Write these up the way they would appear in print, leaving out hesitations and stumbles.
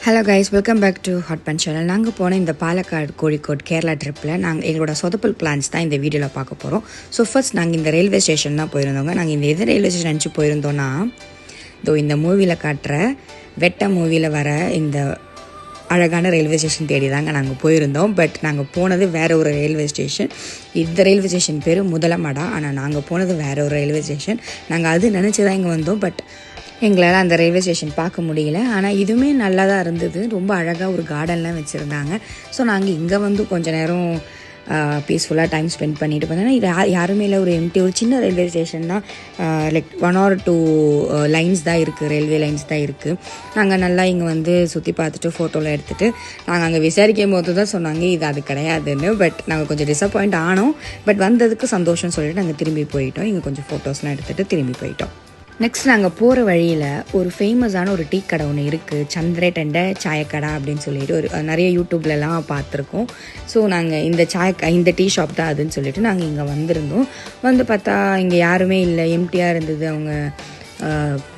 Hello guys, welcome back to hot bun channel. நாங்கள் போன இந்த பாலக்காடு கோழிக்கோட் கேரளா ட்ரிப்பில் நாங்கள் எங்களோட சொதப்பல் பிளான்ஸ் தான் இந்த வீடியோவில் பார்க்க போகிறோம். ஸோ ஃபர்ஸ்ட் நாங்கள் இந்த ரயில்வே ஸ்டேஷன் தான் போயிருந்தோங்க. நாங்கள் இந்த எது ரயில்வே ஸ்டேஷன் நினச்சி போயிருந்தோன்னா, இந்த மூவியில் காட்டுற வெட்ட மூவியில் வர இந்த அழகான ரயில்வே ஸ்டேஷன் தேடி தாங்க நாங்கள் போயிருந்தோம். பட் நாங்கள் போனது வேறு ஒரு ரயில்வே ஸ்டேஷன். இந்த ரயில்வே ஸ்டேஷன் பேர் முதலமடா. ஆனால் நாங்கள் போனது வேறு ஒரு ரயில்வே ஸ்டேஷன். நாங்கள் அது நினச்சி தான் இங்கே வந்தோம். பட் எங்களால் அந்த ரயில்வே ஸ்டேஷன் பார்க்க முடியல. ஆனால் இதுவுமே நல்லா தான் இருந்தது. ரொம்ப அழகாக ஒரு கார்டன்லாம் வச்சுருந்தாங்க. ஸோ நாங்கள் இங்கே வந்து கொஞ்சம் நேரம் பீஸ்ஃபுல்லாக டைம் ஸ்பெண்ட் பண்ணிட்டு பார்த்தோன்னா, இது யாருமே இல்லை, ஒரு எம்டி ஒரு சின்ன ரயில்வே ஸ்டேஷன் தான். லைக் 1 or 2 லைன்ஸ் தான் இருக்குது, ரயில்வே லைன்ஸ் தான் இருக்குது. நாங்கள் நல்லா இங்கே வந்து சுற்றி பார்த்துட்டு ஃபோட்டோலாம் எடுத்துகிட்டு நாங்கள் அங்கே விசாரிக்கும் போது தான் சொன்னாங்க இது அது கிடையாதுன்னு. பட் நாங்கள் கொஞ்சம் டிசப்பாயிண்ட் ஆனோம். பட் வந்ததுக்கு சந்தோஷம்னு சொல்லிட்டு நாங்கள் திரும்பி போயிட்டோம். இங்கே கொஞ்சம் ஃபோட்டோஸ்லாம் எடுத்துகிட்டு திரும்பி போயிட்டோம். நெக்ஸ்ட் நாங்கள் போகிற வழியில் ஒரு ஃபேமஸான ஒரு டீ கடை ஒன்று இருக்குது, சந்திரேட்டண்ட சாயக்கடை அப்படின்னு சொல்லிட்டு ஒரு நிறைய யூடியூப்லலாம் பார்த்துருக்கோம். ஸோ நாங்கள் இந்த டீ ஷாப் தான் அதுன்னு சொல்லிட்டு நாங்கள் இங்கே வந்திருந்தோம். வந்து பார்த்தா இங்கே யாருமே இல்லை, எம்டியாக இருந்தது. அவங்க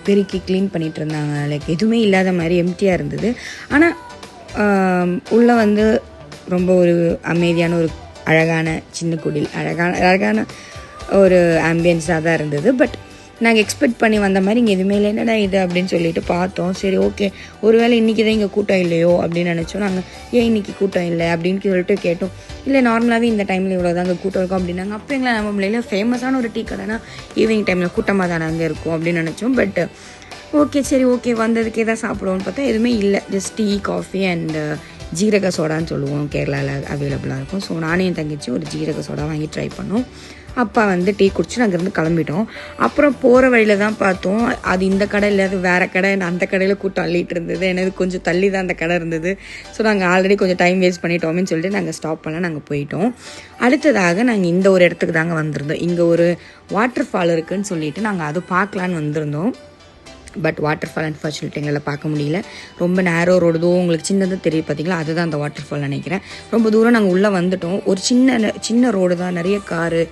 பெருக்கி க்ளீன் பண்ணிகிட்டு இருந்தாங்க. லைக் எதுவுமே இல்லாத மாதிரி எம்டியாக இருந்தது. ஆனால் உள்ளே வந்து ரொம்ப ஒரு அமைதியான ஒரு அழகான சின்ன குடில், அழகான ஒரு ஆம்பியன்ஸாக தான் இருந்தது. பட் நாங்கள் எக்ஸ்பெக்ட் பண்ணி வந்த மாதிரி இங்கே எதுவுமே இல்லை. என்னடா இது அப்படின்னு சொல்லிட்டு பார்த்தோம். சரி, ஓகே, ஒருவேளை இன்றைக்கி தான் இங்கே கூட்டம் இல்லையோ அப்படின்னு நினச்சோம். நாங்கள் ஏன் இன்றைக்கி கூட்டம் இல்லை அப்படின்னு சொல்லிட்டு கேட்டோம். இல்லை, நார்மலாகவே இந்த டைமில் இவ்வளோ தாங்க கூட்டம் இருக்கும் அப்படின்னாங்க. அப்போ எங்களை நம்ம முடியல, ஃபேமஸான ஒரு டீ கடைனா ஈவினிங் டைமில் கூட்டமாக தானே அங்கே இருக்கும் அப்படின்னு நினச்சோம். பட் ஓகே வந்ததுக்கே தான் சாப்பிடுவோம்னு பார்த்தா எதுவுமே இல்லை. ஜஸ்ட் டீ, காஃபி அண்ட் ஜீரக சோடான்னு சொல்லுவோம், கேரளாவில் அவைலபிளாக இருக்கும். ஸோ நானே என் தங்கச்சி ஒரு ஜீரக சோடா வாங்கி ட்ரை பண்ணோம். அப்பா வந்து டீ குடிச்சு நாங்கள் இருந்து கிளம்பிட்டோம். அப்புறம் போகிற வழியில் தான் பார்த்தோம், அது இந்த கடை இல்லை, அது வேறு கடை. அந்த கடையில் கூட்டம் அள்ளிட்டு இருந்தது. எனக்கு கொஞ்சம் தள்ளி தான் அந்த கடை இருந்தது. ஸோ நாங்கள் ஆல்ரெடி கொஞ்சம் டைம் வேஸ்ட் பண்ணிட்டோம்னு சொல்லிட்டு நாங்கள் ஸ்டாப் பண்ண நாங்கள் போயிட்டோம். அடுத்ததாக நாங்கள் இந்த ஒரு இடத்துக்கு தாங்க வந்திருந்தோம். இங்கே ஒரு வாட்டர் ஃபால் இருக்குதுன்னு சொல்லிட்டு நாங்கள் அது பார்க்கலான்னு வந்திருந்தோம். பட் வாட்டர் ஃபால் அன்ஃபார்ச்சுனேட்லி எங்களால் பார்க்க முடியல. ரொம்ப நேரோ ரோடுதோ உங்களுக்கு சின்னதாக தெரியும் பார்த்தீங்களா, அதுதான் அந்த வாட்டர் ஃபால் நினைக்கிறேன். ரொம்ப தூரம் நாங்கள் உள்ளே வந்துட்டோம். ஒரு சின்ன ரோடு தான், நிறைய காரு,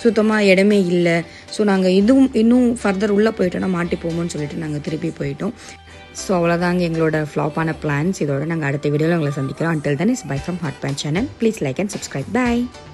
சுத்தமாக இடமே இல்லை. ஸோ நாங்கள் இன்னும் ஃபர்தர் உள்ளே போயிட்டோன்னா மாட்டிப்போமோன்னு சொல்லிட்டு நாங்கள் திருப்பி போயிட்டோம். ஸோ அவ்வளோதாங்க எங்களோட ஃப்ளாப்பான பிளான்ஸ். இதோட நாங்கள் அடுத்த வீடியோவில் உங்களை சந்திக்கிறோம். Until then, it's bye from Hot Pan channel. Please like and subscribe. Bye.